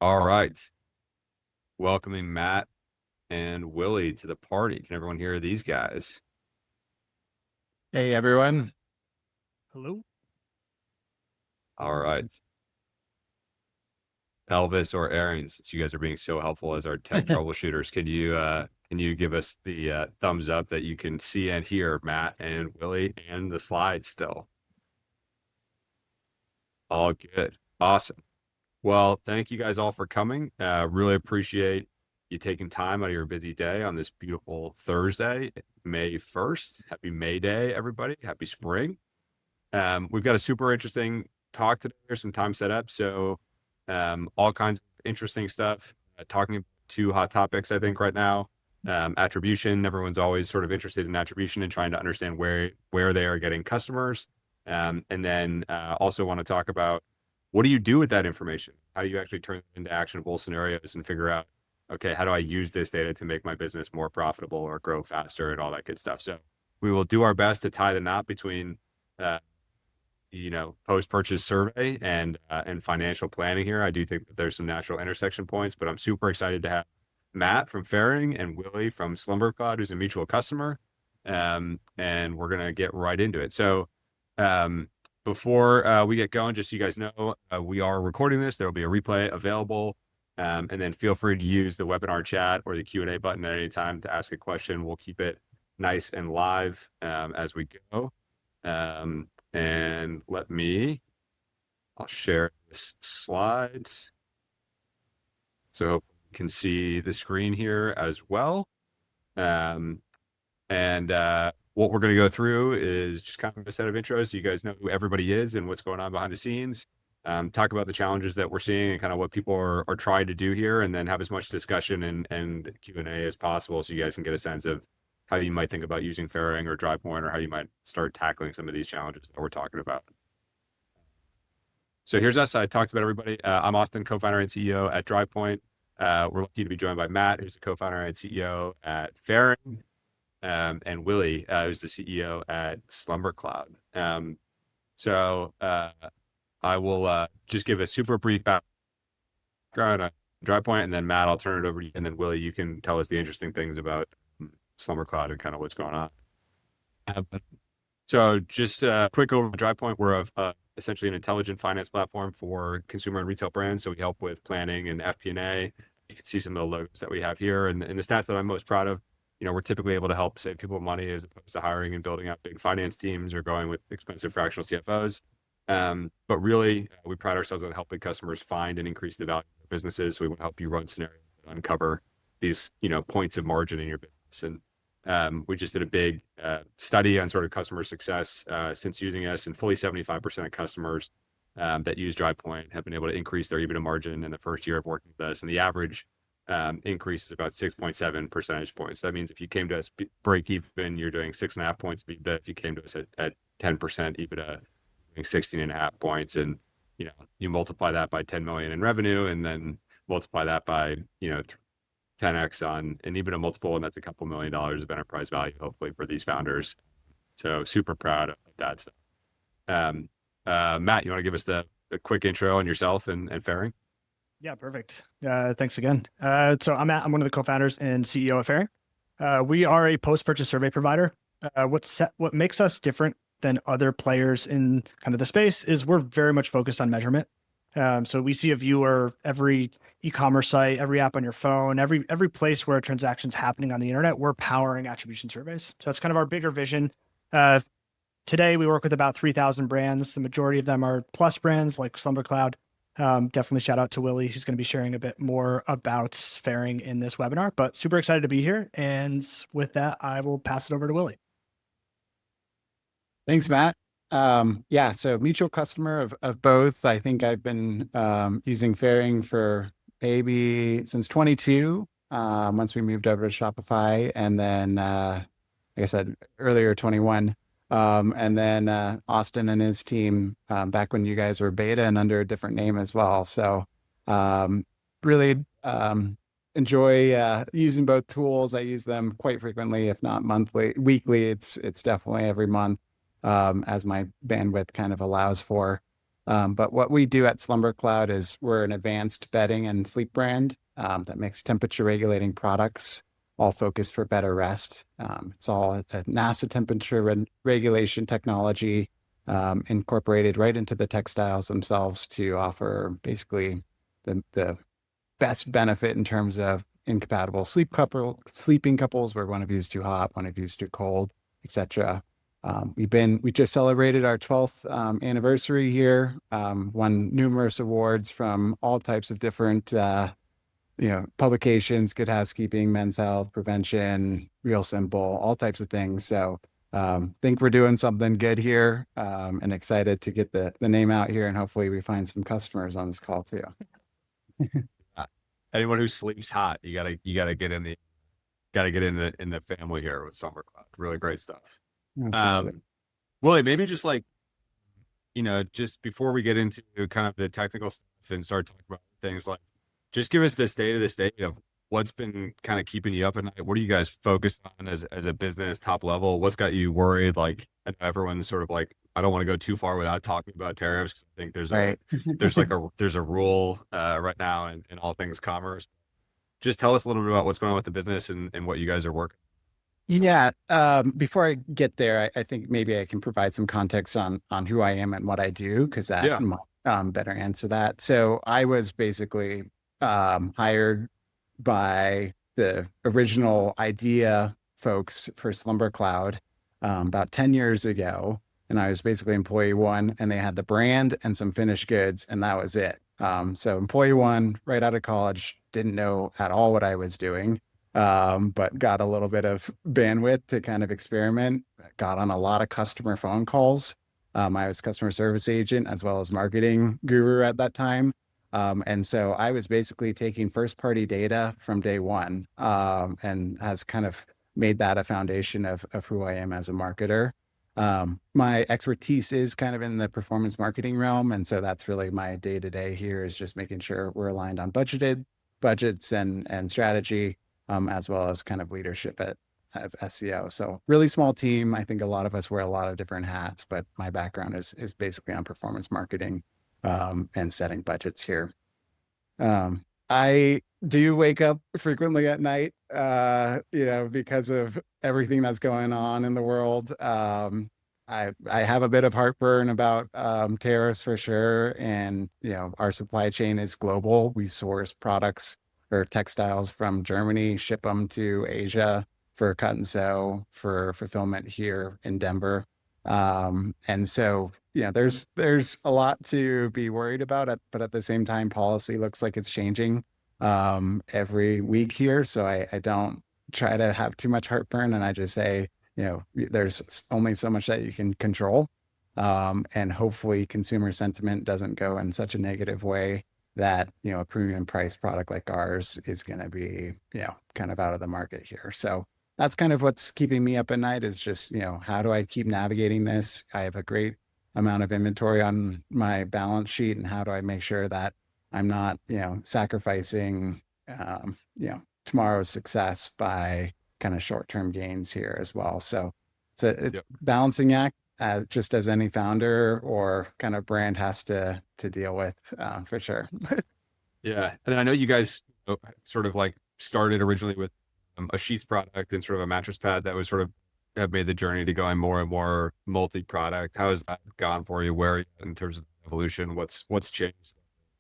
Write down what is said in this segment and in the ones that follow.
All right. Welcoming Matt and Willie to the party. Can everyone hear these guys? Hey everyone. Hello. All right. Elvis or Aaron, since you guys are being so helpful as our tech troubleshooters, can you give us the thumbs up that you can see and hear Matt and Willie and the slides still? All good. Awesome. Well, thank you guys all for coming. Really appreciate you taking time out of your busy day on this beautiful Thursday, May 1st. Happy May Day, everybody. Happy spring. We've got a super interesting talk today. There's some time set up. So all kinds of interesting stuff. Talking about two hot topics, I think, right now. Attribution. Everyone's always sort of interested in attribution and trying to understand where they are getting customers. And then also want to talk about what do you do with that information? How do you actually turn it into actionable scenarios and figure out, okay, how do I use this data to make my business more profitable or grow faster and all that good stuff? So we will do our best to tie the knot between post-purchase survey and financial planning here. I do think that there's some natural intersection points, but I'm super excited to have Matt from Faring and Willie from Slumber Cloud, who's a mutual customer. And we're going to get right into it. So before we get going, just so you guys know, we are recording this. There will be a replay available. And then feel free to use the webinar chat or the Q&A button at any time to ask a question. We'll keep it nice and live as we go. And I'll share this slides. So hope you can see the screen here as well. What we're going to go through is just kind of a set of intros so you guys know who everybody is and what's going on behind the scenes. Talk about the challenges that we're seeing and kind of what people are trying to do here, and then have as much discussion and Q&A as possible so you guys can get a sense of how you might think about using Faring or Drivepoint, or how you might start tackling some of these challenges that we're talking about. So here's us. I talked about everybody. I'm Austin, co-founder and CEO at Drivepoint. We're lucky to be joined by Matt, who's the co-founder and CEO at Faring, and Willie, who's the CEO at Slumber Cloud. So I will just give a super brief background on Drivepoint, and then Matt, I'll turn it over to you, and then Willie, you can tell us the interesting things about Slumber Cloud and kind of what's going on. So just a quick overview of Drivepoint. We're essentially an intelligent finance platform for consumer and retail brands. So we help with planning and FP&A. You can see some of the logos that we have here. And the stats that I'm most proud of, we're typically able to help save people money as opposed to hiring and building out big finance teams or going with expensive fractional CFOs. But really, we pride ourselves on helping customers find and increase the value of their businesses. So we want to help you run scenarios that uncover these, points of margin in your business. And we just did a big study on sort of customer success since using us, and fully 75% of customers that use Drivepoint have been able to increase their EBITDA margin in the first year of working with us. And the average increase is about 6.7 percentage points. That means if you came to us break even, you're doing 6.5 points of EBITDA. If you came to us at 10% EBITDA, doing 16.5 points. And, you multiply that by 10 million in revenue, and then multiply that by, 10x on an EBITDA multiple, and that's a couple $1 million of enterprise value, hopefully, for these founders. So super proud of that stuff. Matt, you want to give us the quick intro on yourself and Faring? Yeah, perfect. Thanks again. So I'm Matt. I'm one of the co-founders and CEO of Faring. We are a post-purchase survey provider. What makes us different than other players in kind of the space is we're very much focused on measurement. So we see a viewer, every e-commerce site, every app on your phone, every place where a transaction's happening on the internet, we're powering attribution surveys. So that's kind of our bigger vision. Today, we work with about 3,000 brands. The majority of them are plus brands like Slumber Cloud. Definitely shout out to Willie, who's going to be sharing a bit more about Faring in this webinar, but super excited to be here. And with that, I will pass it over to Willie. Thanks, Matt. So mutual customer of both. I think I've been using Faring for maybe since 22, once we moved over to Shopify, and then like I said earlier, 21. And then Austin and his team back when you guys were beta and under a different name as well. So really enjoy using both tools. I use them quite frequently, if not weekly. It's definitely every month, as my bandwidth kind of allows for. But what we do at Slumber Cloud is we're an advanced bedding and sleep brand that makes temperature regulating products, all focused for better rest. It's all a NASA temperature regulation technology incorporated right into the textiles themselves to offer basically the best benefit in terms of incompatible sleeping couples where one of you is too hot, one of you is too cold, etc. We just celebrated our 12th anniversary here, won numerous awards from all types of different publications, Good Housekeeping, Men's Health, Prevention, Real Simple, all types of things. So think we're doing something good here, and excited to get the name out here, and hopefully we find some customers on this call too. Anyone who sleeps hot, you gotta get in the family here with Slumber Cloud. Really great stuff. Absolutely. Willie, maybe just just before we get into kind of the technical stuff and start talking about things, like just give us the state of what's been kind of keeping you up at night. What are you guys focused on as a business, top level? What's got you worried? Like, and everyone's sort of like, I don't want to go too far without talking about tariffs, 'cause I think there's a rule right now in all things commerce. Just tell us a little bit about what's going on with the business and what you guys are working. Yeah. Before I get there, I think maybe I can provide some context on who I am and what I do, because that might better answer that. So I was basically hired by the original idea folks for Slumber Cloud about 10 years ago. And I was basically employee one, and they had the brand and some finished goods, and that was it. So employee one, right out of college, didn't know at all what I was doing, but got a little bit of bandwidth to kind of experiment, got on a lot of customer phone calls. I was customer service agent as well as marketing guru at that time. And so I was basically taking first party data from day one, and has kind of made that a foundation of who I am as a marketer. My expertise is kind of in the performance marketing realm. And so that's really my day to day here, is just making sure we're aligned on budgets and strategy, as well as kind of leadership at SEO. So really small team. I think a lot of us wear a lot of different hats, but my background is basically on performance marketing, and setting budgets here. I do wake up frequently at night, because of everything that's going on in the world. I have a bit of heartburn about tariffs for sure. And, our supply chain is global. We source products or textiles from Germany, ship them to Asia for cut and sew, for fulfillment here in Denver. And so, there's a lot to be worried about, but at the same time, policy looks like it's changing every week here. So I don't try to have too much heartburn, and I just say, there's only so much that you can control. And hopefully consumer sentiment doesn't go in such a negative way that, a premium price product like ours is going to be, kind of out of the market here. So that's kind of what's keeping me up at night, is just, how do I keep navigating this? I have a great amount of inventory on my balance sheet, and how do I make sure that I'm not, sacrificing, tomorrow's success by kind of short-term gains here as well. So it's a balancing act, just as any founder or kind of brand has to deal with, for sure. Yeah. And I know you guys sort of like started originally with a sheets product and sort of a mattress pad that was sort of have made the journey to going more and more multi-product. How has that gone for you? Where are you in terms of evolution? What's changed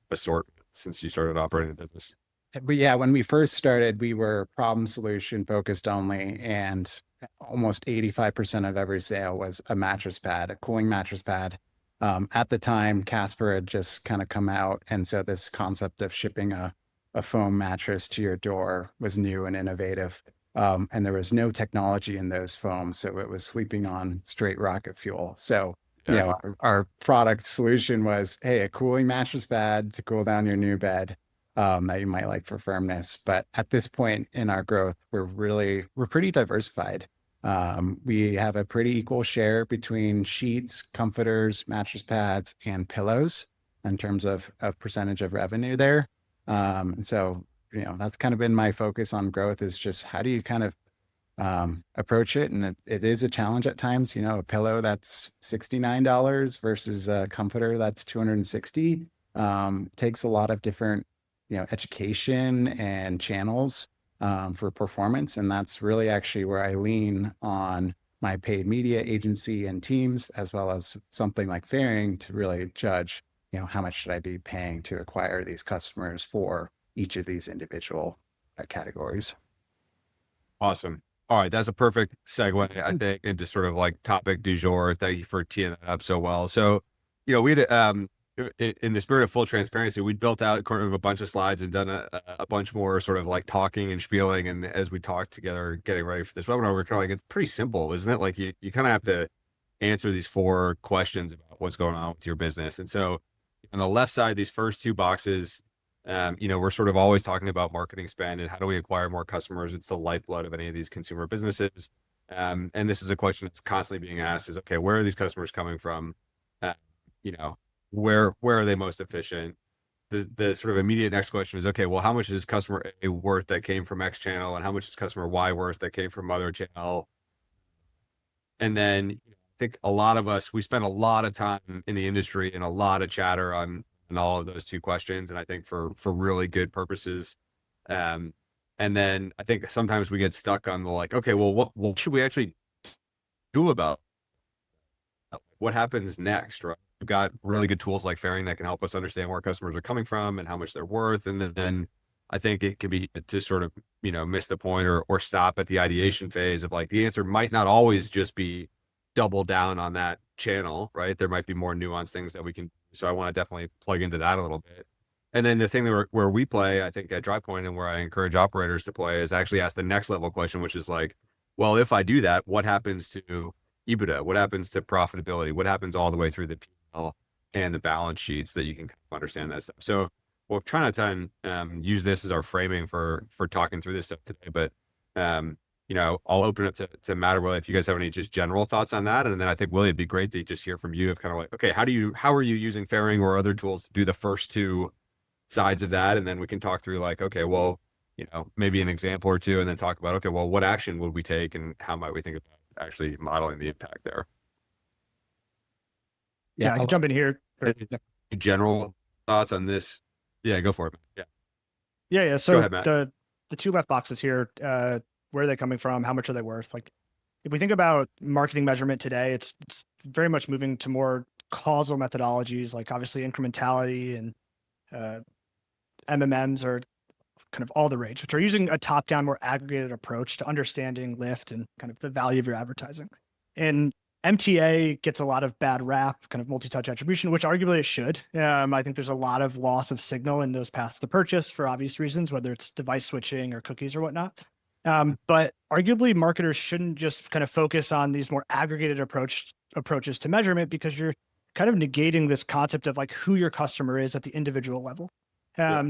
assortment since you started operating the business? But yeah, when we first started, we were problem solution focused only, and almost 85% of every sale was a mattress pad, a cooling mattress pad. At the time, Casper had just kind of come out, and so this concept of shipping a foam mattress to your door was new and innovative. And there was no technology in those foams, so it was sleeping on straight rocket fuel. So, our product solution was, hey, a cooling mattress pad to cool down your new bed, that you might like for firmness. But at this point in our growth, we're pretty diversified. We have a pretty equal share between sheets, comforters, mattress pads, and pillows in terms of percentage of revenue there. And so, that's kind of been my focus on growth, is just how do you kind of approach it. And it is a challenge at times. You know, a pillow that's $69 versus a comforter that's $260 takes a lot of different, you know, education and channels for performance. And that's really actually where I lean on my paid media agency and teams, as well as something like Faring, to really judge, you know, how much should I be paying to acquire these customers for each of these individual categories. Awesome. All right, that's a perfect segue, I think, into sort of like topic du jour. Thank you for teeing that up so well. So, you know, we had in the spirit of full transparency, we built out kind of a bunch of slides and done a bunch more sort of like talking and spieling. And as we talked together, getting ready for this webinar, we're kind of like, it's pretty simple, isn't it? Like you kind of have to answer these 4 questions about what's going on with your business. And so on the left side, these first 2 boxes, you know, we're sort of always talking about marketing spend and how do we acquire more customers? It's the lifeblood of any of these consumer businesses. And this is a question that's constantly being asked is, okay, where are these customers coming from? You know, where are they most efficient? The sort of immediate next question is, okay, well, how much is customer A worth that came from X channel? And how much is customer Y worth that came from other channel? And then I think a lot of us, we spend a lot of time in the industry and a lot of chatter on all of those 2 questions. And I think for really good purposes. And then I think sometimes we get stuck on the like, okay, well, what should we actually do about what happens next, right? We've got really good tools like Faring that can help us understand where customers are coming from and how much they're worth. And then I think it can be to sort of, you know, miss the point or stop at the ideation phase of like, the answer might not always just be double down on that channel, right? There might be more nuanced things that we can. So I want to definitely plug into that a little bit. And then the thing that where we play, I think at Drivepoint and where I encourage operators to play is actually ask the next level question, which is like, well, if I do that, what happens to EBITDA? What happens to profitability? What happens all the way through the P&L and the balance sheets that you can understand that stuff? So we'll try not to use this as our framing for talking through this stuff today, but you know, I'll open it to Matt or Willie if you guys have any just general thoughts on that. And then I think, Willie, it'd be great to just hear from you of kind of like, okay, how are you using Faring or other tools to do the first 2 sides of that? And then we can talk through like, okay, well, you know, maybe an example or 2, and then talk about, okay, well, what action would we take and how might we think about actually modeling the impact there? Yeah, I can jump in here. General thoughts on this? Yeah, go for it. Yeah. So go ahead, Matt. The 2 left boxes here, where are they coming from? How much are they worth? Like, if we think about marketing measurement today, it's very much moving to more causal methodologies, like obviously incrementality and MMMs are kind of all the rage, which are using a top-down, more aggregated approach to understanding lift and kind of the value of your advertising. And MTA gets a lot of bad rap, kind of multi-touch attribution, which arguably it should. I think there's a lot of loss of signal in those paths to purchase for obvious reasons, whether it's device switching or cookies or whatnot. But arguably marketers shouldn't just kind of focus on these more aggregated approaches to measurement, because you're kind of negating this concept of like who your customer is at the individual level.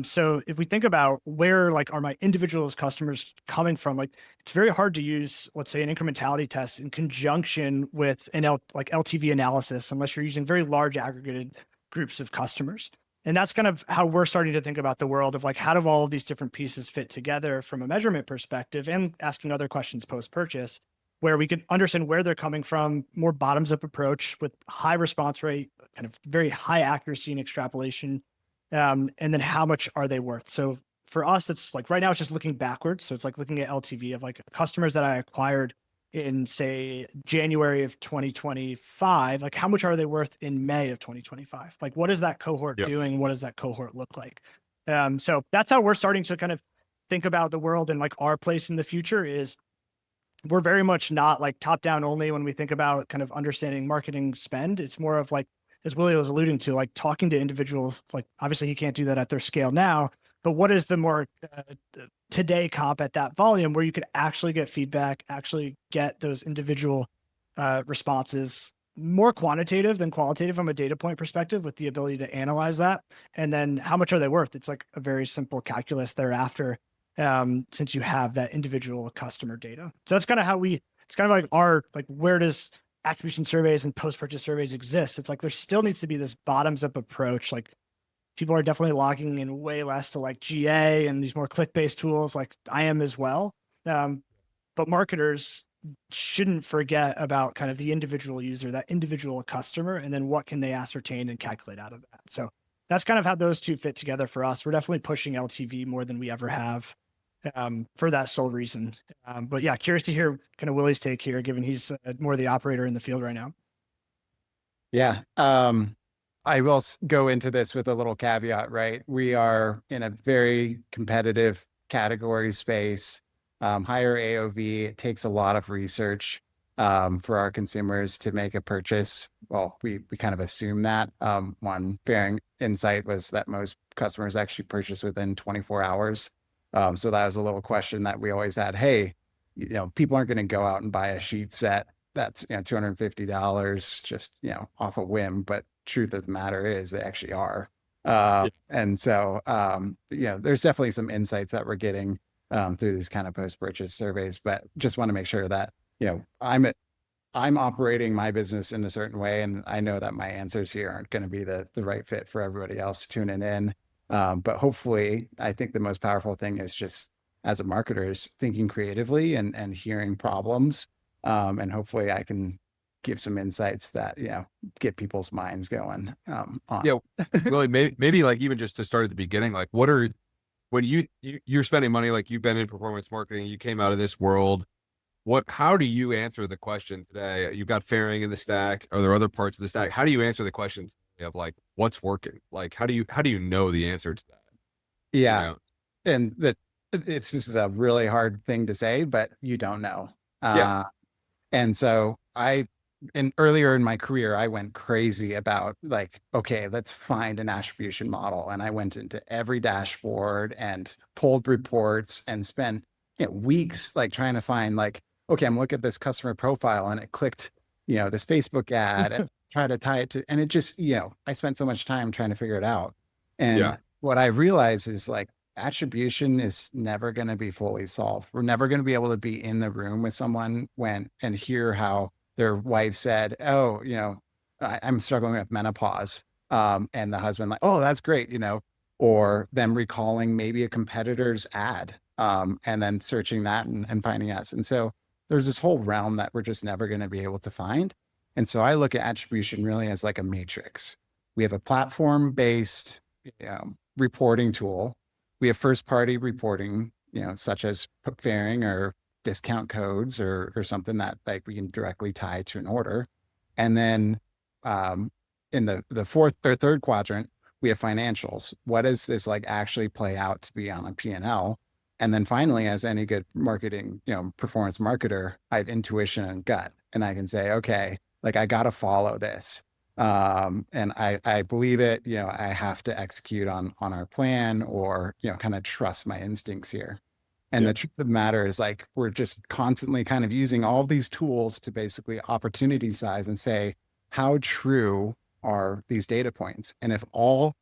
So if we think about where like are my individual customers coming from, like it's very hard to use, let's say, an incrementality test in conjunction with an like LTV analysis, unless you're using very large aggregated groups of customers. And that's kind of how we're starting to think about the world of like, how do all of these different pieces fit together from a measurement perspective, and asking other questions post-purchase, where we can understand where they're coming from, more bottoms-up approach with high response rate, kind of very high accuracy and extrapolation. And then how much are they worth? So for us, it's like right now it's just looking backwards. So it's like looking at LTV of like customers that I acquired in, say, January of 2025, like how much are they worth in May of 2025? Like what is that cohort doing? What does that cohort look like? So that's how we're starting to kind of think about the world, and like our place in the future is we're very much not like top down only when we think about kind of understanding marketing spend. It's more of like, as Willie was alluding to, like talking to individuals. Like obviously he can't do that at their scale now, but what is the more today comp at that volume where you could actually get feedback, actually get those individual responses, more quantitative than qualitative from a data point perspective, with the ability to analyze that. And then how much are they worth? It's like a very simple calculus thereafter, since you have that individual customer data. So that's kind of how it's kind of like our, like, where does attribution surveys and post-purchase surveys exist? It's like there still needs to be this bottoms-up approach. Like people are definitely logging in way less to like GA and these more click-based tools, like I am as well. but marketers shouldn't forget about kind of the individual user, that individual customer, and then what can they ascertain and calculate out of that. So that's kind of how those two fit together for us. We're definitely pushing LTV more than we ever have for that sole reason. But yeah, curious to hear kind of Willie's take here, given he's more the operator in the field right now. Yeah. I will go into this with a little caveat, right? We are in a very competitive category space, higher AOV. It takes a lot of research for our consumers to make a purchase. Well, we kind of assume that. One Faring insight was that most customers actually purchase within 24 hours. So that was a little question that we always had. Hey, people aren't going to go out and buy a sheet set that's $250 just off a whim, but truth of the matter is they actually are. And so there's definitely some insights that we're getting through these kind of post-purchase surveys, but just want to make sure that I'm operating my business in a certain way, and I know that my answers here aren't going to be the right fit for everybody else tuning in. But hopefully, I think the most powerful thing is just as a marketer is thinking creatively and hearing problems. And hopefully I can give some insights that, get people's minds going on. Yeah. Really, maybe like even just to start at the beginning, like when you're spending money, like you've been in performance marketing, you came out of this world. How do you answer the question today? You've got Faring in the stack. Are there other parts of the stack? How do you answer the questions of like, what's working? Like, how do you know the answer to that? Yeah. And this is a really hard thing to say, but you don't know. And so earlier in my career, I went crazy about like, okay, let's find an attribution model. And I went into every dashboard and pulled reports and spent weeks like trying to find like, okay, I'm looking at this customer profile and it clicked, this Facebook ad and try to tie it to, and it just, I spent so much time trying to figure it out. And what I realized is like, attribution is never going to be fully solved. We're never going to be able to be in the room with someone and hear how their wife said, oh, I'm struggling with menopause. And the husband like, oh, that's great, or them recalling maybe a competitor's ad and then searching that and finding us. And so there's this whole realm that we're just never going to be able to find. And so I look at attribution really as like a matrix. We have a platform-based reporting tool. We have first-party reporting, such as Faring or discount codes or something that like we can directly tie to an order. And then in the fourth or third quadrant, we have financials. What does this like actually play out to be on a P&L? And then finally, as any good marketing, performance marketer, I have intuition and gut, and I can say, okay, like I got to follow this. And I believe it, I have to execute on our plan or, kind of trust my instincts here. And the truth of the matter is like, we're just constantly kind of using all of these tools to basically opportunity size and say, how true are these data points? And if all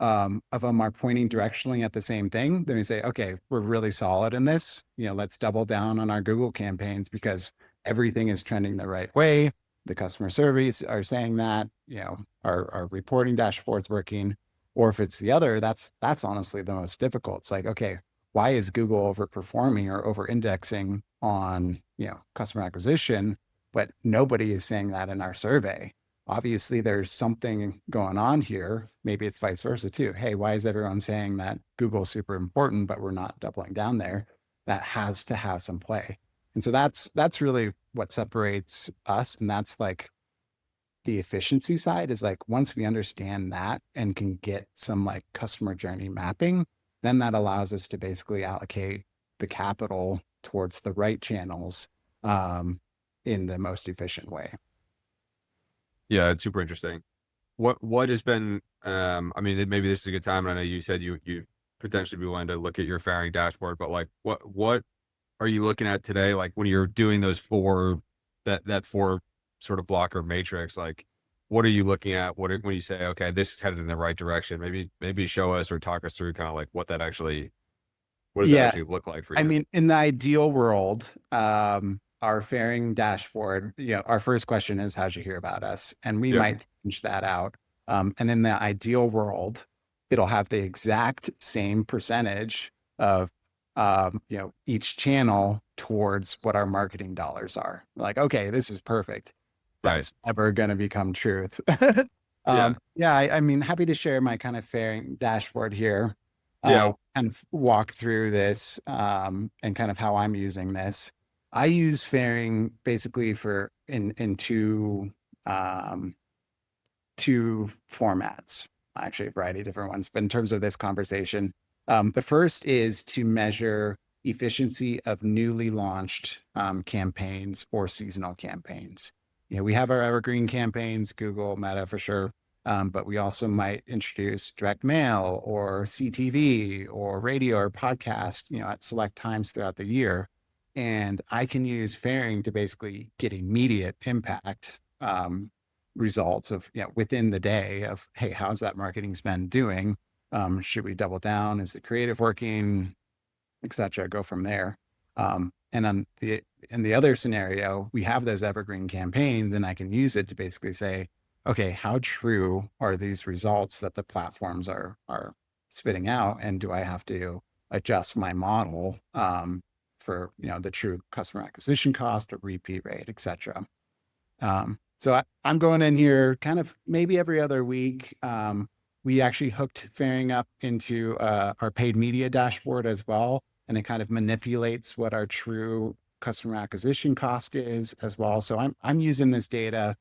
of them are pointing directionally at the same thing, then we say, okay, we're really solid in this. Let's double down on our Google campaigns because everything is trending the right way. The customer surveys are saying that, our reporting dashboard's working. Or if it's the other, that's honestly the most difficult. It's like, okay, why is Google overperforming or over-indexing on, customer acquisition, but nobody is saying that in our survey? Obviously, there's something going on here. Maybe it's vice versa too. Hey, why is everyone saying that Google's super important, but we're not doubling down there? That has to have some play. And so that's really what separates us. And that's like the efficiency side is like, once we understand that and can get some like customer journey mapping, then that allows us to basically allocate the capital towards the right channels in the most efficient way. Yeah, it's super interesting. What has been, maybe this is a good time. And I know you said you potentially be willing to look at your Faring dashboard, but like, what are you looking at today? Like when you're doing those that four sort of blocker matrix, like what are you looking at? When you say, okay, this is headed in the right direction, maybe show us or talk us through kind of like what that actually, what does that actually look like for you? I mean, in the ideal world, our Faring dashboard, our first question is, how'd you hear about us? And we might change that out. And in the ideal world, it'll have the exact same percentage of each channel towards what our marketing dollars are. Like, okay, this is perfect. That's never going to become truth. I mean, happy to share my kind of Faring dashboard here. And walk through this and kind of how I'm using this. I use Faring basically for in two formats, actually a variety of different ones, but in terms of this conversation, the first is to measure efficiency of newly launched campaigns or seasonal campaigns. We have our evergreen campaigns, Google, Meta for sure, but we also might introduce direct mail or CTV or radio or podcast, at select times throughout the year. And I can use Faring to basically get immediate impact results of, within the day of, hey, how's that marketing spend doing? Should we double down? Is the creative working, et cetera? Go from there. And in the other scenario, we have those evergreen campaigns and I can use it to basically say, okay, how true are these results that the platforms are spitting out? And do I have to adjust my model for, the true customer acquisition cost or repeat rate, et cetera? So I'm going in here kind of maybe every other week. We actually hooked Faring up into our paid media dashboard as well. And it kind of manipulates what our true customer acquisition cost is as well. So I'm using this data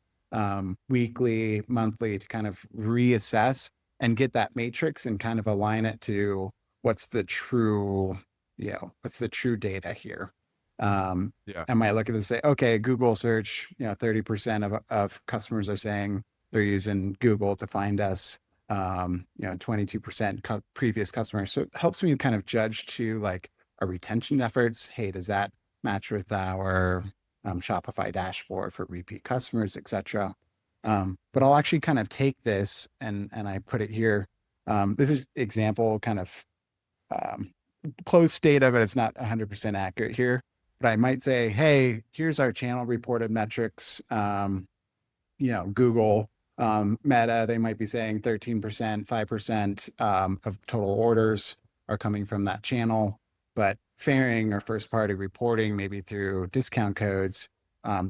weekly, monthly to kind of reassess and get that matrix and kind of align it to what's the true data here. I might look at it and say, okay, Google search, 30% of customers are saying they're using Google to find us, 22% previous customers. So it helps me kind of judge to like our retention efforts. Hey, does that match with our Shopify dashboard for repeat customers, et cetera? But I'll actually kind of take this and I put it here. This is example kind of close data, but it's not 100% accurate here. But I might say, hey, here's our channel reported metrics. Google, Meta, they might be saying 13%, 5% of total orders are coming from that channel. But Faring or first party reporting, maybe through discount codes,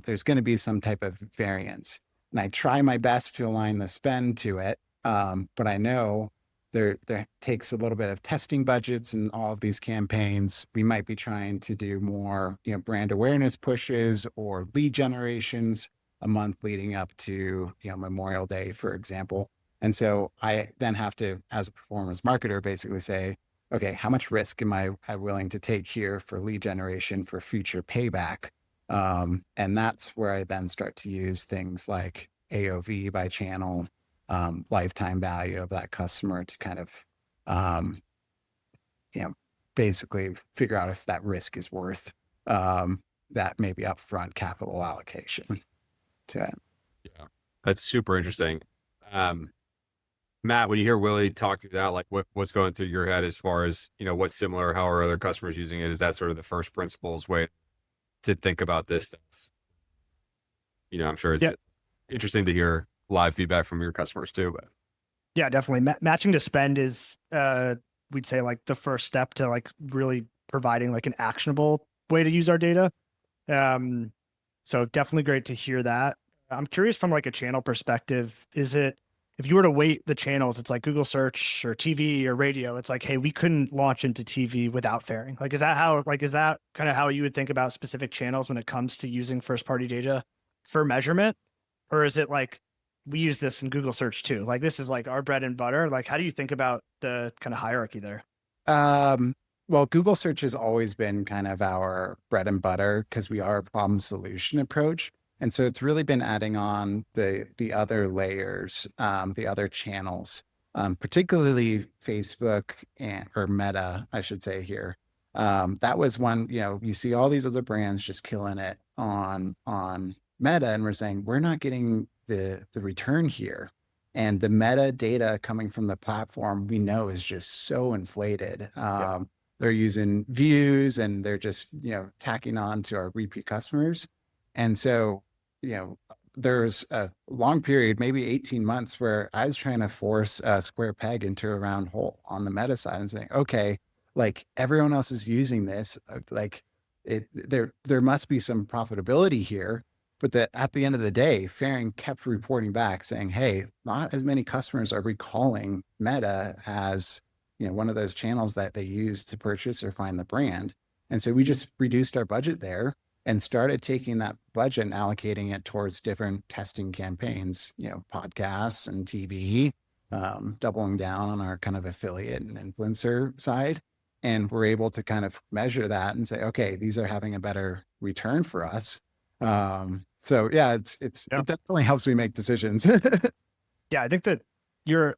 there's going to be some type of variance. And I try my best to align the spend to it. But I know there takes a little bit of testing budgets and all of these campaigns. We might be trying to do more, brand awareness pushes or lead generations a month leading up to, Memorial Day, for example. And so I then have to, as a performance marketer, basically say, okay, how much risk am I willing to take here for lead generation for future payback? And that's where I then start to use things like AOV by channel, lifetime value of that customer to kind of, basically figure out if that risk is worth that maybe upfront capital allocation to it. Yeah, that's super interesting. Matt, when you hear Willie talk through that, like what's going through your head as far as, what's similar, how are other customers using it? Is that sort of the first principles way to think about this stuff? I'm sure it's interesting to hear live feedback from your customers too, but yeah, definitely. Matching to spend is, we'd say like the first step to like really providing like an actionable way to use our data. So definitely great to hear that. I'm curious from like a channel perspective, if you were to weight the channels, it's like Google search or TV or radio. It's like, hey, we couldn't launch into TV without Faring. Like, is that kind of how you would think about specific channels when it comes to using first party data for measurement? Or is it like, we use this in Google search too? Like, this is like our bread and butter. Like, how do you think about the kind of hierarchy there? Well, Google search has always been kind of our bread and butter because we are a problem solution approach. And so it's really been adding on the other layers, the other channels, particularly Facebook or Meta, I should say here. That was one, you see all these other brands just killing it on Meta, and we're saying we're not getting the return here. And the metadata coming from the platform we know is just so inflated. They're using views and they're just, tacking on to our repeat customers. And so, there's a long period, maybe 18 months, where I was trying to force a square peg into a round hole on the Meta side and saying, okay, like everyone else is using this, like there must be some profitability here. But that at the end of the day, Faring kept reporting back saying, hey, not as many customers are recalling Meta as, one of those channels that they use to purchase or find the brand. And so we just reduced our budget there and started taking that budget and allocating it towards different testing campaigns, podcasts and TV, doubling down on our kind of affiliate and influencer side. And we're able to kind of measure that and say, okay, these are having a better return for us. So yeah, it definitely helps me make decisions. Yeah, I think that you're,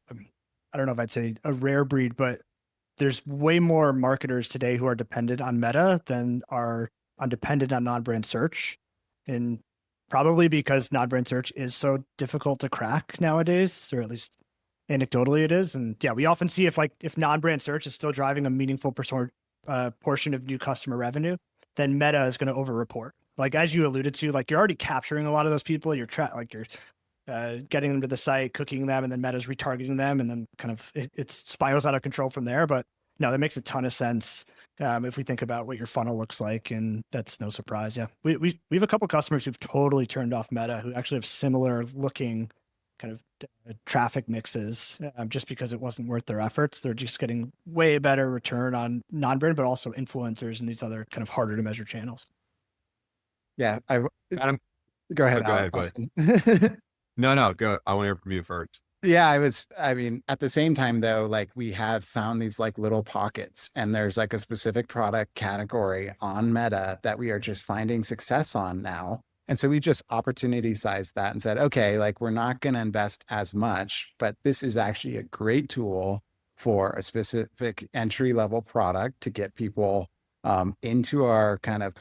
I don't know if I'd say a rare breed, but there's way more marketers today who are dependent on Meta than are dependent on non-brand search. And probably because non-brand search is so difficult to crack nowadays, or at least anecdotally it is. And yeah, we often see if non-brand search is still driving a meaningful portion of new customer revenue, then Meta is going to over-report. Like, as you alluded to, like, you're already capturing a lot of those people. You're getting them to the site, cooking them, and then Meta's retargeting them, and then kind of it spirals out of control from there. But no, that makes a ton of sense if we think about what your funnel looks like, and that's no surprise. Yeah, we have a couple of customers who've totally turned off Meta, who actually have similar looking kind of traffic mixes, just because it wasn't worth their efforts. They're just getting way better return on non-brand, but also influencers and these other kind of harder to measure channels. Yeah, Adam, go ahead. Go ahead. No, go. I want to hear from you first. Yeah, I mean, at the same time though, like we have found these like little pockets, and there's like a specific product category on Meta that we are just finding success on now. And so we just opportunity sized that and said, okay, like we're not going to invest as much, but this is actually a great tool for a specific entry level product to get people into our kind of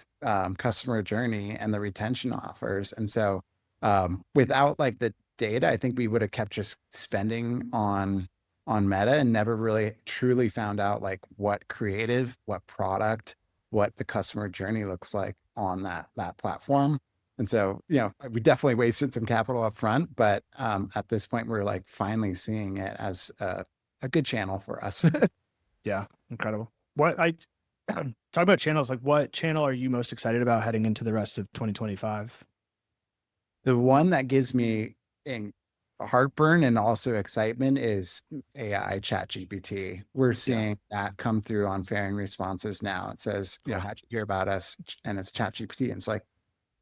customer journey and the retention offers. And so without like the data, I think we would have kept just spending on Meta and never really truly found out like what creative, what product, what the customer journey looks like on that platform. And so, we definitely wasted some capital up front, but at this point, we're like finally seeing it as a good channel for us. Yeah, incredible. Talk about channels, like what channel are you most excited about heading into the rest of 2025? The one that gives me heartburn and also excitement is AI ChatGPT. We're seeing that come through on Faring responses now. It says, how'd you hear about us? And it's ChatGPT. And it's like,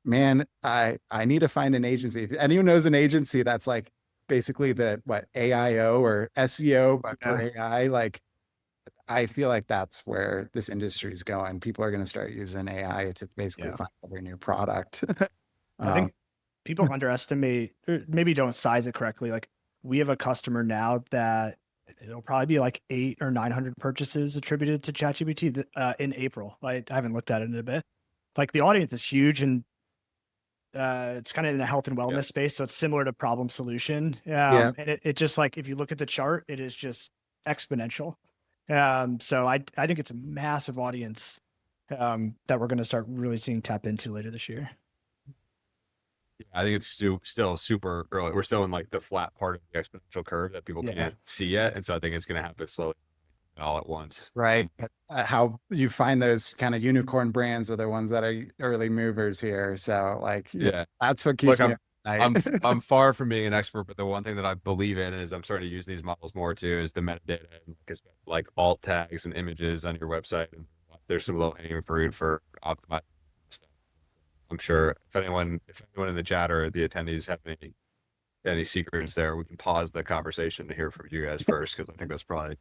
man, I need to find an agency. If anyone knows an agency that's like basically AIO or SEO, but for AI, like I feel like that's where this industry is going. People are going to start using AI to basically find every new product. I think people underestimate, or maybe don't size it correctly. Like we have a customer now that it'll probably be like 800 or 900 purchases attributed to ChatGPT in April. I haven't looked at it in a bit. Like the audience is huge, and it's kind of in the health and wellness space. So it's similar to problem solution. And it just like, if you look at the chart, it is just exponential. So I think it's a massive audience that we're going to start really seeing tap into later this year. Yeah, I think it's still super early. We're still in like the flat part of the exponential curve that people can't see yet. And so I think it's going to happen slowly all at once. Right. How you find those kind of unicorn brands are the ones that are early movers here. So like, that's what keeps me. I'm far from being an expert, but the one thing that I believe in is I'm starting to use these models more too, is the metadata and like alt tags and images on your website. And there's some low hanging fruit for optimizing stuff. I'm sure if anyone in the chat or the attendees have any secrets there, we can pause the conversation to hear from you guys first, because I think that's probably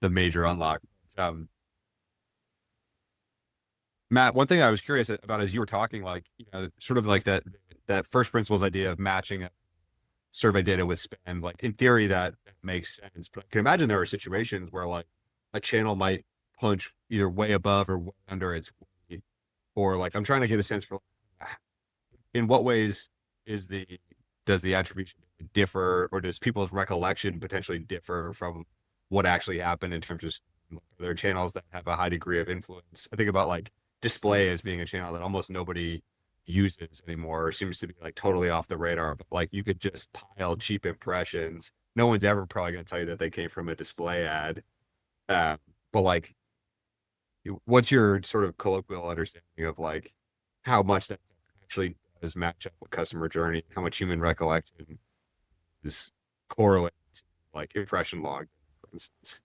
the major unlock. Matt, one thing I was curious about as you were talking, like, sort of like that first principles idea of matching survey data with spend, like in theory that makes sense, but I can imagine there are situations where like a channel might punch either way above or way under its weight, or like, I'm trying to get a sense for in what ways does the attribution differ, or does people's recollection potentially differ from what actually happened in terms of their channels that have a high degree of influence? I think about like display as being a channel that almost nobody uses anymore, or seems to be like totally off the radar, but like you could just pile cheap impressions. No one's ever probably going to tell you that they came from a display ad. But like what's your sort of colloquial understanding of like how much that actually does match up with customer journey, how much human recollection is correlated to like impression log, for instance?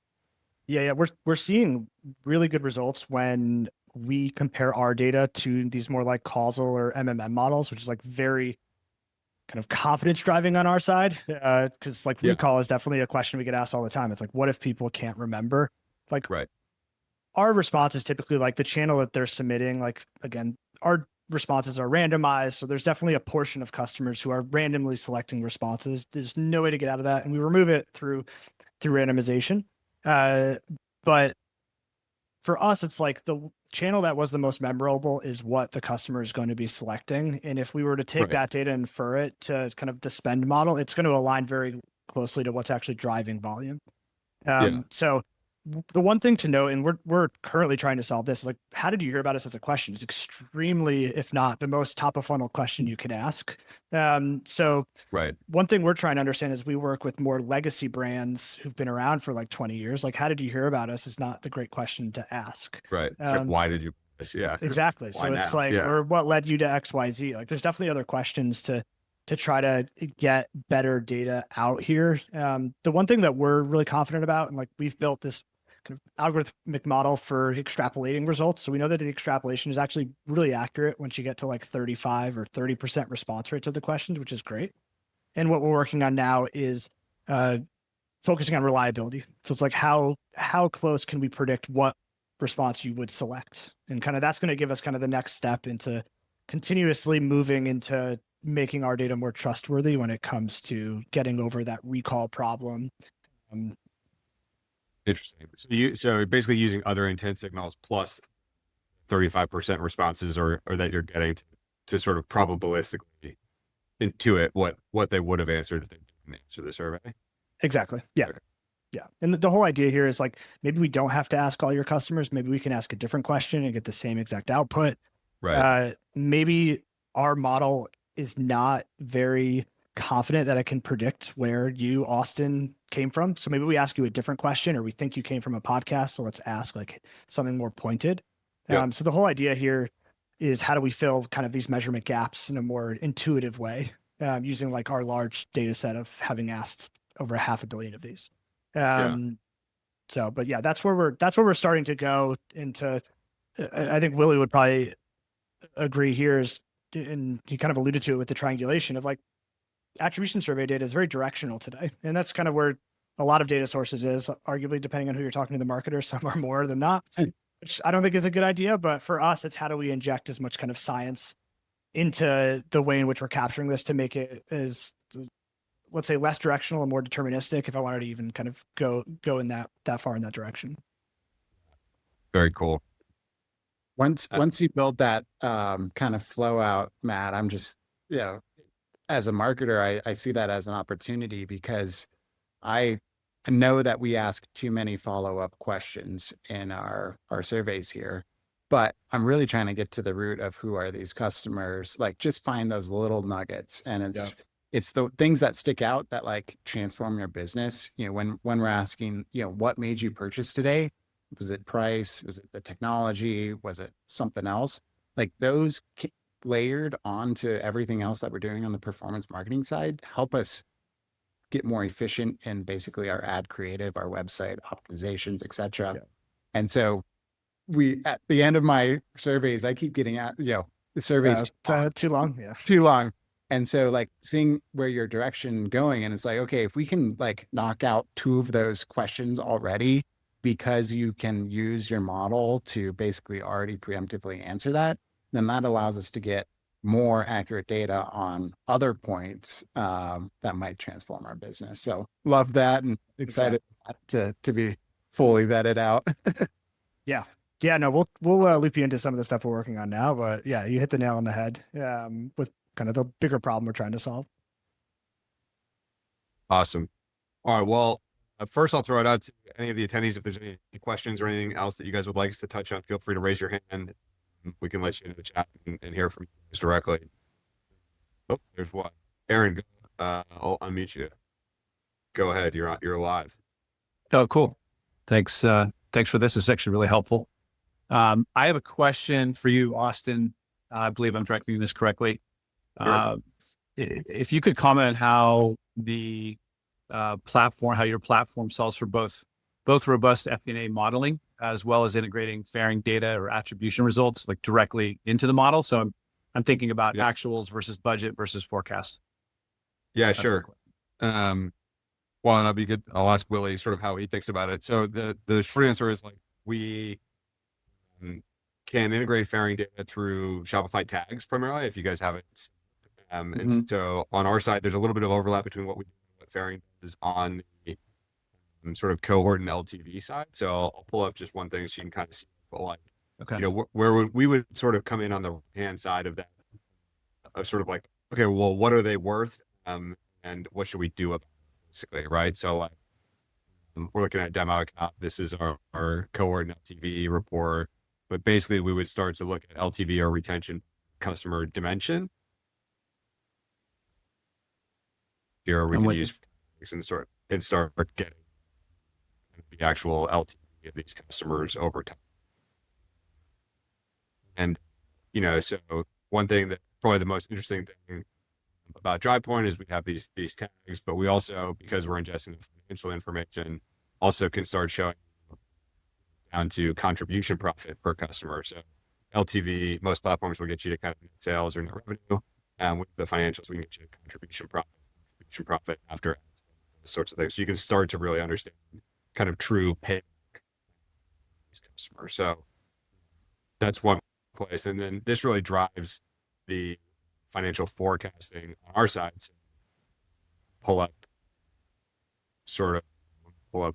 Yeah, we're seeing really good results when we compare our data to these more like causal or MMM models, which is like very kind of confidence driving on our side. Because like Yeah. recall is definitely a question we get asked all the time. It's like, what if people can't remember? Like, Right. our response is typically like the channel that they're submitting. Like, again, our responses are randomized. So there's definitely a portion of customers who are randomly selecting responses. There's no way to get out of that. And we remove it through randomization. But for us, it's like the channel that was the most memorable is what the customer is going to be selecting. And if we were to take Right. that data and infer it to kind of the spend model, it's going to align very closely to what's actually driving volume. Yeah. So the one thing to note, and we're currently trying to solve this, is like, how did you hear about us as a question? It's extremely, if not the most top of funnel question you can ask. So Right. one thing we're trying to understand is we work with more legacy brands who've been around for like 20 years. Like, how did you hear about us is not the great question to ask. Right. So why did you? Yeah. Exactly. Why So it's now? like, Yeah. or what led you to XYZ? Like, there's definitely other questions to try to get better data out here. The one thing that we're really confident about, and like we've built this kind of algorithmic model for extrapolating results. So we know that the extrapolation is actually really accurate once you get to like 35 or 30% response rates of the questions, which is great. And what we're working on now is focusing on reliability. So it's like how close can we predict what response you would select? And kind of that's going to give us kind of the next step into continuously moving into making our data more trustworthy when it comes to getting over that recall problem. Interesting. So basically using other intent signals plus 35% responses or that you're getting to sort of probabilistically intuit what they would have answered if they didn't answer the survey. Exactly. Yeah. Okay. Yeah. And the whole idea here is like, maybe we don't have to ask all your customers. Maybe we can ask a different question and get the same exact output. Right. Maybe our model is not very confident that it can predict where you, Austin, came from. So maybe we ask you a different question, or we think you came from a podcast. So let's ask like something more pointed. Yeah. So the whole idea here is how do we fill kind of these measurement gaps in a more intuitive way, using like our large data set of having asked over 500 million of these. So, but yeah, that's where we're starting to go into. I think Willie would probably agree here is, and he kind of alluded to it with the triangulation of like attribution survey data is very directional today. And that's kind of where a lot of data sources is, arguably, depending on who you're talking to the marketer. Some are more than not, which I don't think is a good idea. But for us, it's how do we inject as much kind of science into the way in which we're capturing this to make it as, let's say, less directional and more deterministic, if I wanted to even kind of go in that far in that direction. Very cool. Once you build that kind of flow out, Matt, I'm just, as a marketer, I see that as an opportunity because I know that we ask too many follow-up questions in our surveys here, but I'm really trying to get to the root of who are these customers, like just find those little nuggets. And it's the things that stick out that like transform your business. When we're asking, what made you purchase today? Was it price? Was it the technology? Was it something else? Like those layered onto everything else that we're doing on the performance marketing side help us get more efficient in basically our ad creative, our website optimizations, etc. Yeah. And so at the end of my surveys, I keep getting at, the surveys too long. Yeah. Too long. And so like seeing where your direction going, and it's like, okay, if we can like knock out 2 of those questions already, because you can use your model to basically already preemptively answer that, then that allows us to get more accurate data on other points that might transform our business. So love that and excited to be fully vetted out. Yeah. Yeah, no, we'll loop you into some of the stuff we're working on now, but yeah, you hit the nail on the head with kind of the bigger problem we're trying to solve. Awesome. All right. Well, first I'll throw it out to any of the attendees. If there's any questions or anything else that you guys would like us to touch on, feel free to raise your hand. We can let you into the chat and hear from you guys directly. Oh, there's one. Aaron, I'll unmute you. Go ahead. You're live. Oh, cool. Thanks. Thanks for this. It's actually really helpful. I have a question for you, Austin. I believe I'm directing this correctly. Sure. If you could comment on how the how your platform solves for both robust FP&A modeling as well as integrating Faring data or attribution results like directly into the model. So I'm thinking about actuals versus budget versus forecast. Yeah, That's sure. Well, and I'll ask Willie sort of how he thinks about it. So the short answer is like we can integrate Faring data through Shopify tags primarily, if you guys have it. And so on our side, there's a little bit of overlap between what we do and what Faring does on the sort of cohort and LTV side. So I'll pull up just one thing so you can kind of see, but like, Okay. you know, where we would sort of come in on the right-hand side of that, of sort of like, okay, well, what are they worth? And what should we do about it, basically, right? So like, we're looking at demo account. This is our cohort and LTV report, but basically we would start to look at LTV or retention customer dimension. Here we can use and start getting the actual LTV of these customers over time. And, you know, so one thing that probably the most interesting thing about Drivepoint is we have these tags, but we also, because we're ingesting the financial information, also can start showing down to contribution profit per customer. So LTV, most platforms will get you to kind of net sales or net revenue. And with the financials, we can get you to contribution profit after ads, those sorts of things. So you can start to really understand kind of true payback these customers. So that's one place. And then this really drives the financial forecasting on our side. So pull up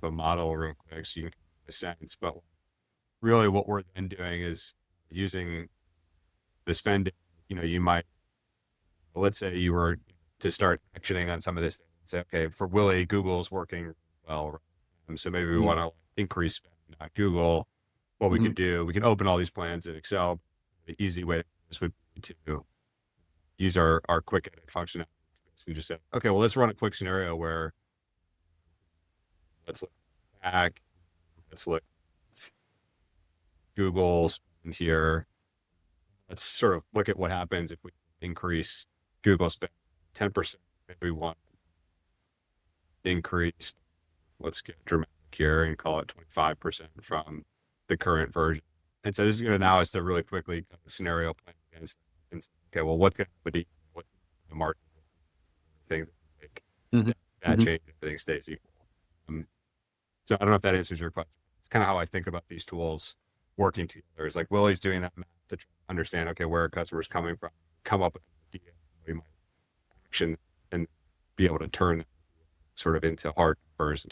a model real quick so you can get a sense. But really what we're then doing is using the spend, you know, you might, let's say you were to start actioning on some of this thing and say, okay, for Willie, Google's working well. So maybe we want to increase spend on Google. What we could do, we can open all these plans in Excel. The easy way this would be to use our quick edit functionality and just say, okay, well, let's run a quick scenario where let's look back, let's look at Google spend here. Let's sort of look at what happens if we increase Google spend 10%. Maybe we want to increase, let's get dramatic here and call it 25% from the current version. And so this is going to allow us to really quickly scenario plan against and say, okay, well, what the market thing that change, everything stays equal. So I don't know if that answers your question. It's kind of how I think about these tools working together. It's like Willie's doing that math to try to understand, okay, where a customer's coming from, come up with an idea, we might action and be able to turn sort of into hard numbers.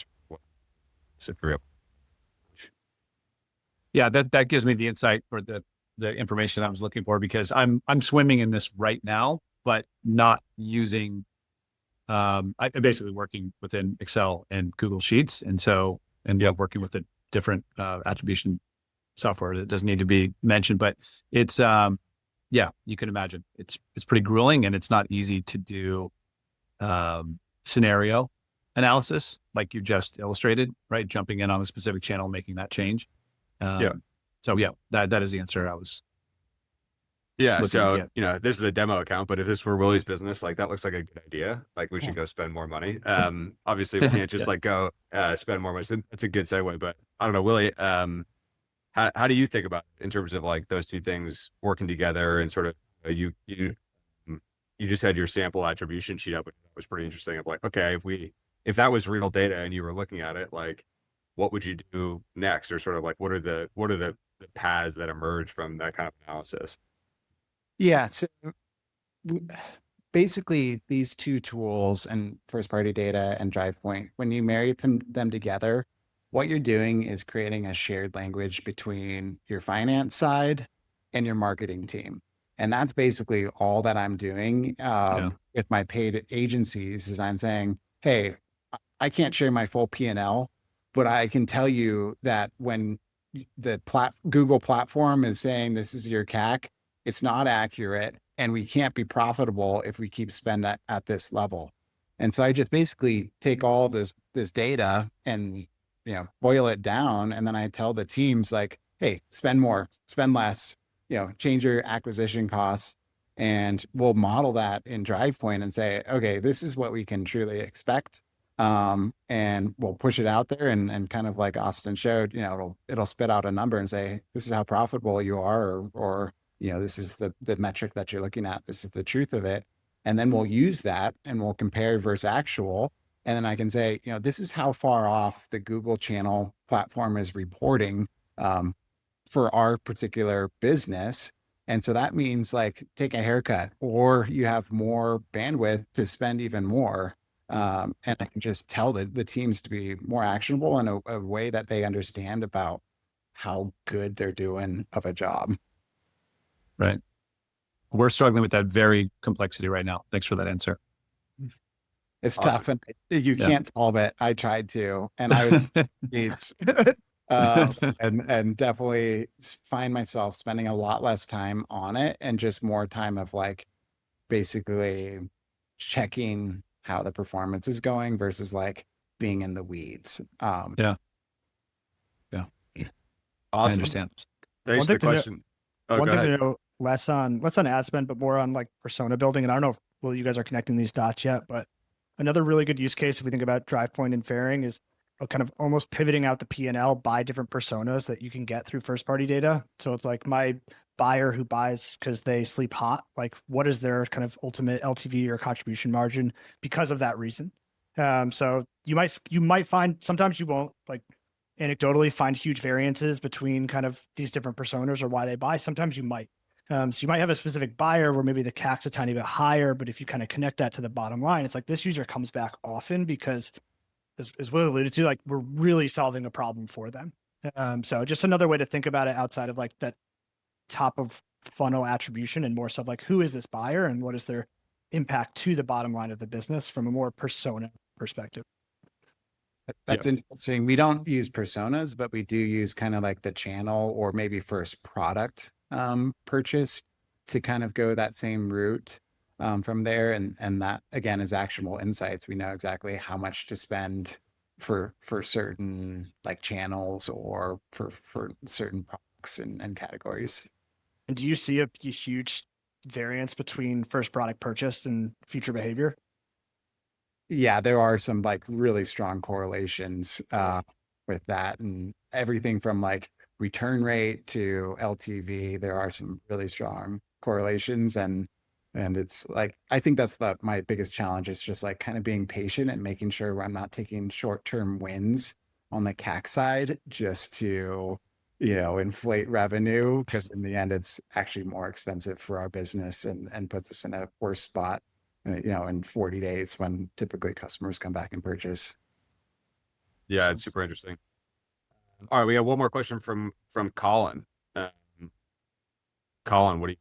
Yeah, that gives me the insight or the information I was looking for, because I'm swimming in this right now, but not using. I'm basically working within Excel and Google Sheets, and working with a different attribution software that doesn't need to be mentioned. But it's you can imagine it's pretty grueling, and it's not easy to do scenario analysis like you just illustrated, right? Jumping in on a specific channel, making that change. So that is the answer I was. Yeah. So, you know, this is a demo account, but if this were Willie's business, like that looks like a good idea. Like we should go spend more money. Obviously we can't just like go spend more money. So that's a good segue, but I don't know, Willie, how do you think about it in terms of like those two things working together and sort of you just had your sample attribution sheet up, which was pretty interesting of like, okay, if that was real data and you were looking at it, like what would you do next? Or sort of like, what are the paths that emerge from that kind of analysis? Yeah. So basically these two tools and first party data and Drivepoint, when you marry them together, what you're doing is creating a shared language between your finance side and your marketing team. And that's basically all that I'm doing with my paid agencies is I'm saying, hey, I can't share my full P&L, but I can tell you that when the Google platform is saying this is your CAC, it's not accurate, and we can't be profitable if we keep spend at this level. And so I just basically take all this data and boil it down, and then I tell the teams like, hey, spend more, spend less, change your acquisition costs. And we'll model that in Drivepoint and say, okay, this is what we can truly expect. And we'll push it out there and kind of like Austin showed, it'll spit out a number and say, this is how profitable you are, or this is the metric that you're looking at. This is the truth of it. And then we'll use that and we'll compare versus actual. And then I can say, this is how far off the Google channel platform is reporting for our particular business. And so that means like take a haircut, or you have more bandwidth to spend even more. And I can just tell the teams to be more actionable in a way that they understand about how good they're doing of a job. Right. We're struggling with that very complexity right now. Thanks for that answer. It's Awesome. tough, and you can't solve it. I tried to, and I was it's, and definitely find myself spending a lot less time on it and just more time of like basically checking how the performance is going versus like being in the weeds. Yeah. I Awesome. understand. Thanks for the question. Oh, One go thing ahead. to know, less on ad spend, but more on like persona building. And I don't know if you guys are connecting these dots yet, but another really good use case if we think about Drivepoint and Faring is kind of almost pivoting out the P&L by different personas that you can get through first party data. So it's like my buyer who buys because they sleep hot, like what is their kind of ultimate LTV or contribution margin because of that reason. So you might find, sometimes you won't like anecdotally find huge variances between kind of these different personas or why they buy. Sometimes you might. So you might have a specific buyer where maybe the CAC's a tiny bit higher, but if you kind of connect that to the bottom line, it's like this user comes back often because, as Will alluded to, like we're really solving a problem for them. So just another way to think about it outside of like that top of funnel attribution and more stuff like who is this buyer and what is their impact to the bottom line of the business from a more persona perspective. That's interesting. We don't use personas, but we do use kind of like the channel or maybe first product purchase to kind of go that same route from there. And that again is actionable insights. We know exactly how much to spend for certain like channels or for certain products and categories. And do you see a huge variance between first product purchased and future behavior? Yeah, there are some like really strong correlations with that, and everything from like return rate to LTV. There are some really strong correlations, and it's like I think that's my biggest challenge is just like kind of being patient and making sure I'm not taking short-term wins on the CAC side just to inflate revenue, because in the end it's actually more expensive for our business and puts us in a worse spot in 40 days when typically customers come back and purchase. Yeah, it's super interesting. All right, we have one more question from Colin. Colin, what do you?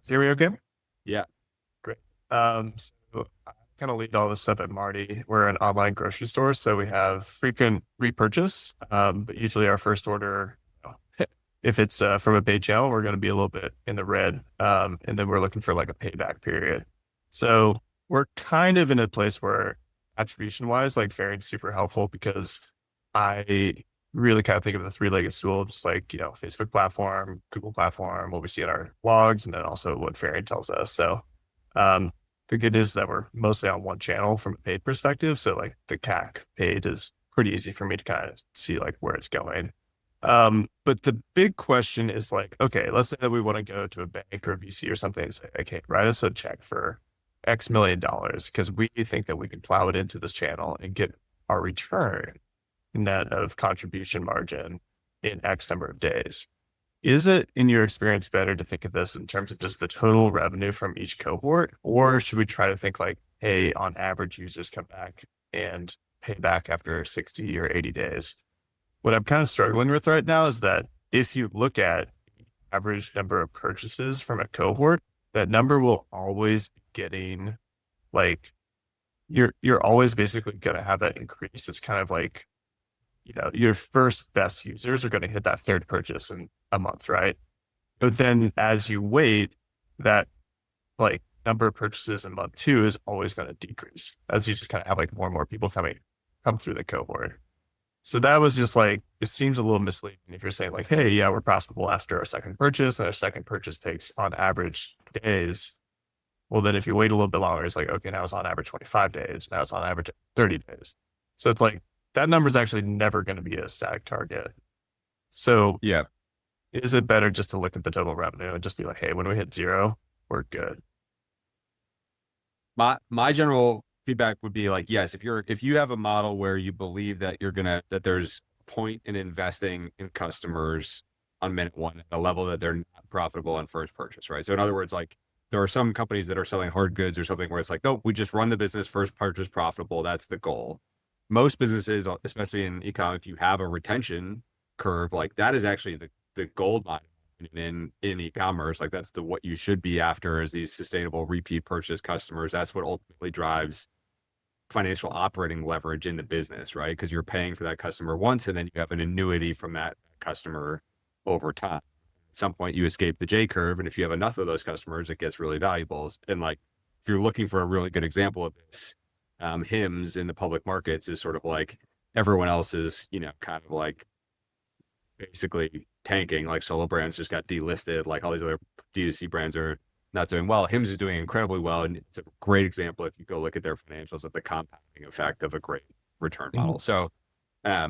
Hear me okay? Yeah. Great. So I kind of lead all this stuff at Marty. We're an online grocery store, so we have frequent repurchase, but usually our first order, if it's from a paid channel, we're going to be a little bit in the red, and then we're looking for like a payback period. So we're kind of in a place where attribution wise, like Faring's super helpful because I really kind of think of the three-legged stool, just like, Facebook platform, Google platform, what we see in our logs, and then also what Faring tells us. So the good news is that we're mostly on one channel from a paid perspective. So like the CAC paid is pretty easy for me to kind of see like where it's going. But the big question is like, okay, let's say that we want to go to a bank or a VC or something and say, okay, write us a check for X million dollars because we think that we can plow it into this channel and get our return net of contribution margin in X number of days. Is it, in your experience, better to think of this in terms of just the total revenue from each cohort? Or should we try to think like, hey, on average, users come back and pay back after 60 or 80 days? What I'm kind of struggling with right now is that if you look at average number of purchases from a cohort, that number will always be getting like, you're always basically going to have that increase. It's kind of like, your first best users are going to hit that third purchase in a month, right? But then as you wait, that like number of purchases in month 2 is always going to decrease as you just kind of have like more and more people come through the cohort. So that was just like, it seems a little misleading if you're saying like, hey, yeah, we're profitable after our second purchase, and our second purchase takes on average days. Well, then if you wait a little bit longer, it's like, okay, now it's on average 25 days. Now it's on average 30 days. So it's like, that number is actually never going to be a static target. So Yeah. is it better just to look at the total revenue and just be like, hey, when we hit 0, we're good? My general feedback would be like, yes, if you have a model where you believe that that there's point in investing in customers on minute one at a level that they're not profitable on first purchase, right? So in other words, like there are some companies that are selling hard goods or something where it's like, nope, we just run the business first purchase profitable. That's the goal. Most businesses, especially in ecom, if you have a retention curve, like that is actually the gold mine in e-commerce. Like that's what you should be after, is these sustainable repeat purchase customers. That's what ultimately drives financial operating leverage in the business, right? Because you're paying for that customer once, and then you have an annuity from that customer over time. At some point you escape the J curve, and if you have enough of those customers, it gets really valuable. And like, if you're looking for a really good example of this, HIMS in the public markets is sort of like everyone else is, kind of like basically tanking. Like Solo Brands just got delisted, like all these other D2C brands are not doing well. HIMS is doing incredibly well, and it's a great example if you go look at their financials of the compounding effect of a great return model. So I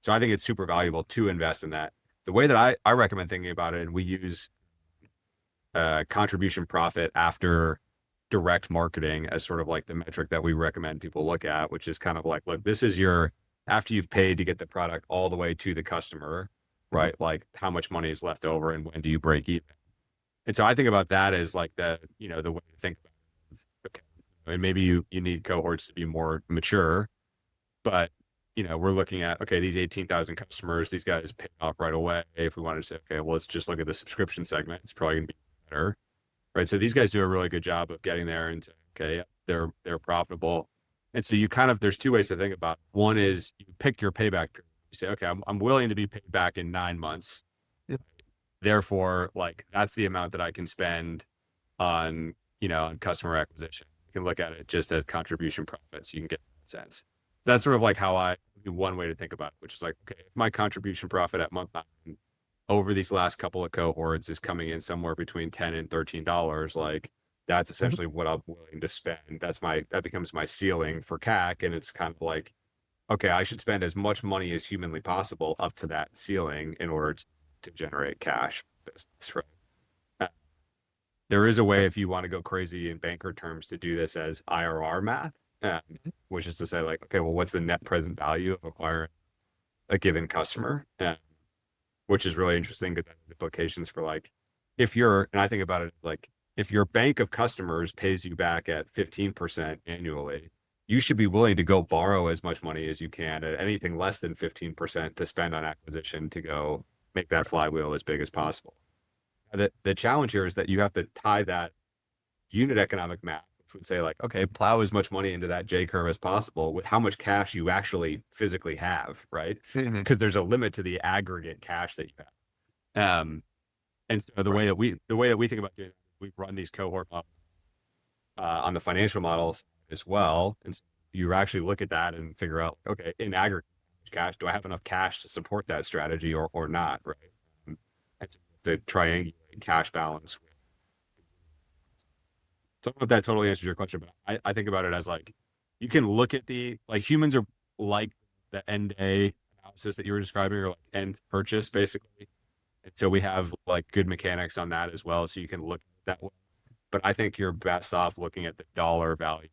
think it's super valuable to invest in that. The way that I recommend thinking about it, and we use contribution profit after direct marketing as sort of like the metric that we recommend people look at, which is kind of like, look, this is after you've paid to get the product all the way to the customer, right? Like how much money is left over and when do you break even? And so I think about that as like the way to think about it. Okay. And maybe you need cohorts to be more mature, but we're looking at, okay, these 18,000 customers, these guys pay off right away. If we wanted to say, okay, well, let's just look at the subscription segment, it's probably gonna be better. Right. So these guys do a really good job of getting there and say, okay, they're profitable. And so there's two ways to think about it. One is you pick your payback period. You say, okay, I'm willing to be paid back in 9 months. Yep. Therefore, like that's the amount that I can spend on customer acquisition. You can look at it just as contribution profits. You can get that sense. That's sort of like one way to think about it, which is like, okay, if my contribution profit at month 9 over these last couple of cohorts is coming in somewhere between $10 and $13, like that's essentially what I'm willing to spend. That becomes my ceiling for CAC. And it's kind of like, okay, I should spend as much money as humanly possible up to that ceiling in order to generate cash business, right? There is a way, if you want to go crazy in banker terms, to do this as IRR math, which is to say like, okay, well, what's the net present value of acquiring a given customer? Which is really interesting because that has implications for like, and I think about it like, if your bank of customers pays you back at 15% annually, you should be willing to go borrow as much money as you can at anything less than 15% to spend on acquisition to go make that flywheel as big as possible. The challenge here is that you have to tie that unit economic math, which would say like, okay, plow as much money into that J curve as possible with how much cash you actually physically have, right? Because there's a limit to the aggregate cash that you have. And so the way that we think about doing it, we run these cohort models on the financial models as well. And so you actually look at that and figure out, okay, in aggregate cash, do I have enough cash to support that strategy or not, right? And so the triangulate cash balance. So I don't know if that totally answers your question, but I think about it as like, you can look at humans are like the end day analysis that you were describing, or like end purchase basically. And so we have like good mechanics on that as well. So you can look at that way. But I think you're best off looking at the dollar value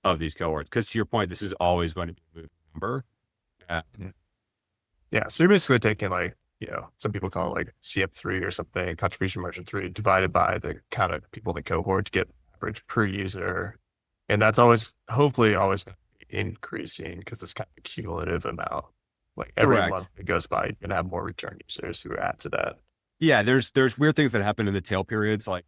of these cohorts. Because to your point, this is always going to be a moving number. Yeah. So you're basically taking like, some people call it like CF3 or something, contribution margin 3, divided by the count of people in the cohort to get average per user. And that's hopefully always increasing because it's kind of a cumulative amount. Like every month that goes by, you're gonna have more return users who add to that. Yeah, there's weird things that happen in the tail periods, like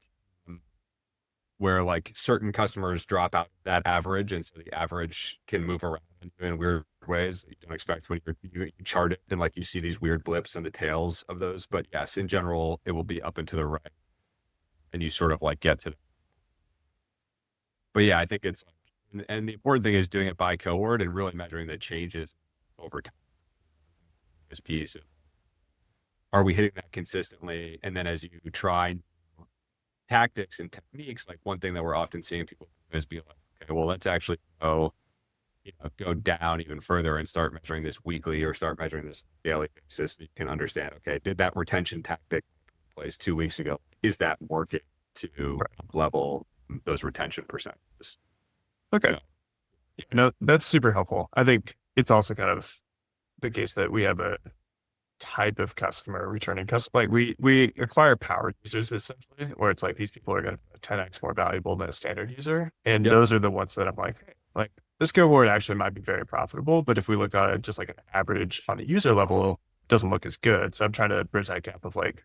where like certain customers drop out that average, and so the average can move around in weird ways that you don't expect when you chart it, and like you see these weird blips in the tails of those. But yes, in general, it will be up and to the right, and you sort of like get to. But yeah, I think it's And the important thing is doing it by cohort and really measuring the changes over time. This piece, are we hitting that consistently? And then as you try tactics and techniques, like one thing that we're often seeing people do is be like, okay, well, let's actually go down even further and start measuring this weekly or start measuring this daily basis. So you can understand, okay, did that retention tactic take place 2 weeks ago? Is that working to level those retention percentages? Okay. So, Yeah, no, that's super helpful. I think it's also kind of the case that we have a type of customer, returning customer. Like we acquire power users essentially, where it's like these people are going to be 10x more valuable than a standard user. And those are the ones that I'm like, hey, like this cohort actually might be very profitable, but if we look at it just like an average on the user level, it doesn't look as good. So I'm trying to bridge that gap of like,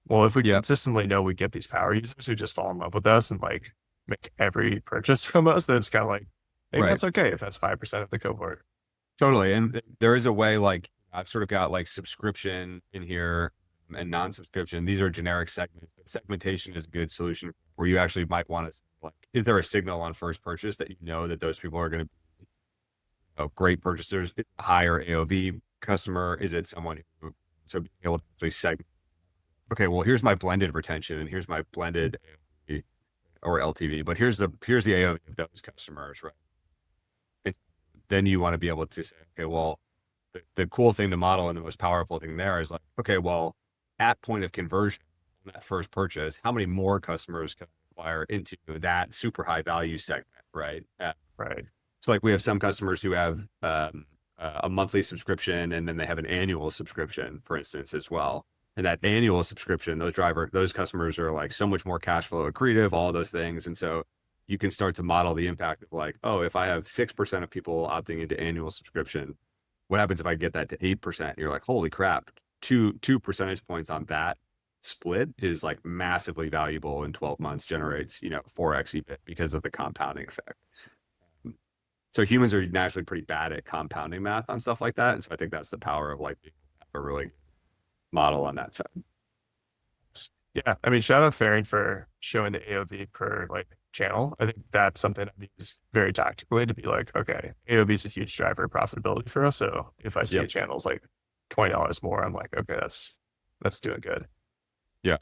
well, if we consistently know we get these power users who just fall in love with us and like make every purchase from us, then it's kind of like, maybe that's okay if that's 5% of the cohort. totally. And there is a way, like I've sort of got like subscription in here and non-subscription. These are generic segments, but segmentation is a good solution where you actually might want to, like, is there a signal on first purchase that you know that those people are going to be great purchasers? Is it a higher AOV customer? Is it someone who, so being able to actually segment, okay, well, here's my blended retention and here's my blended AOV or LTV, but here's the AOV of those customers, right? And then you want to be able to say, okay, well, the cool thing to model and the most powerful thing there is like, okay, well, at point of conversion, that first purchase, how many more customers can I acquire into that super high value segment, right? Right. So like we have some customers who have a monthly subscription and then they have an annual subscription, for instance, as well. And that annual subscription, those customers are like so much more cash flow accretive, all those things. And so you can start to model the impact of like, oh, if I have 6% of people opting into annual subscription, what happens if I get that to 8%? And you're like, holy crap, two percentage points on that split is like massively valuable in 12 months, generates, 4x EBIT because of the compounding effect. So humans are naturally pretty bad at compounding math on stuff like that. And so I think that's the power of like a really good model on that side. Yeah. I mean, shout out Faring for showing the AOV per like channel. I think that's something I've used very tactically to be like, okay, AOV is a huge driver of profitability for us. So if I see a channel's like $20 more, I'm like, okay, that's doing good. Yeah.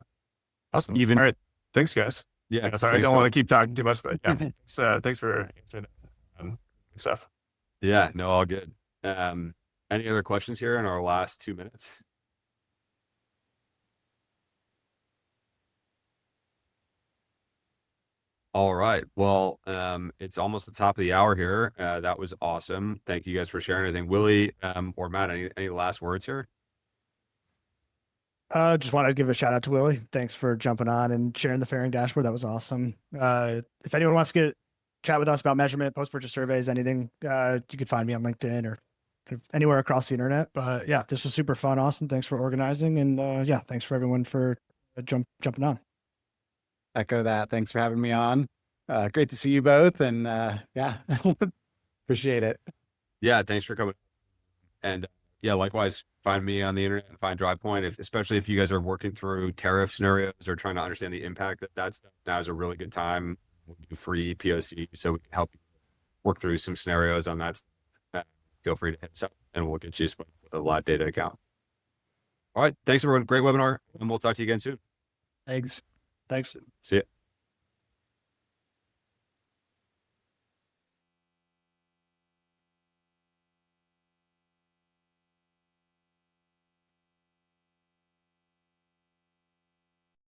Awesome. All right. Thanks, guys. Yeah. Sorry, I don't want to keep talking too much, but yeah. So thanks for answering stuff. Yeah, no, all good. Any other questions here in our last 2 minutes? All right. Well, it's almost the top of the hour here. That was awesome. Thank you guys for sharing everything. Willie, or Matt, any last words here? Just wanted to give a shout out to Willie. Thanks for jumping on and sharing the Faring dashboard. That was awesome. If anyone wants to chat with us about measurement, post-purchase surveys, anything, you could find me on LinkedIn or anywhere across the internet. But yeah, this was super fun, Austin. Thanks for organizing. And yeah, thanks for everyone for jumping on. Echo that. Thanks for having me on. Great to see you both. And yeah, appreciate it. Yeah, thanks for coming. And yeah, likewise, find me on the internet and find Drivepoint, especially if you guys are working through tariff scenarios or trying to understand the impact that's now is a really good time. We do free POC, so we can help you work through some scenarios on that. Feel free to hit us up and we'll get you with a lot data account. All right. Thanks everyone. Great webinar. And we'll talk to you again soon. Thanks. Thanks. See ya.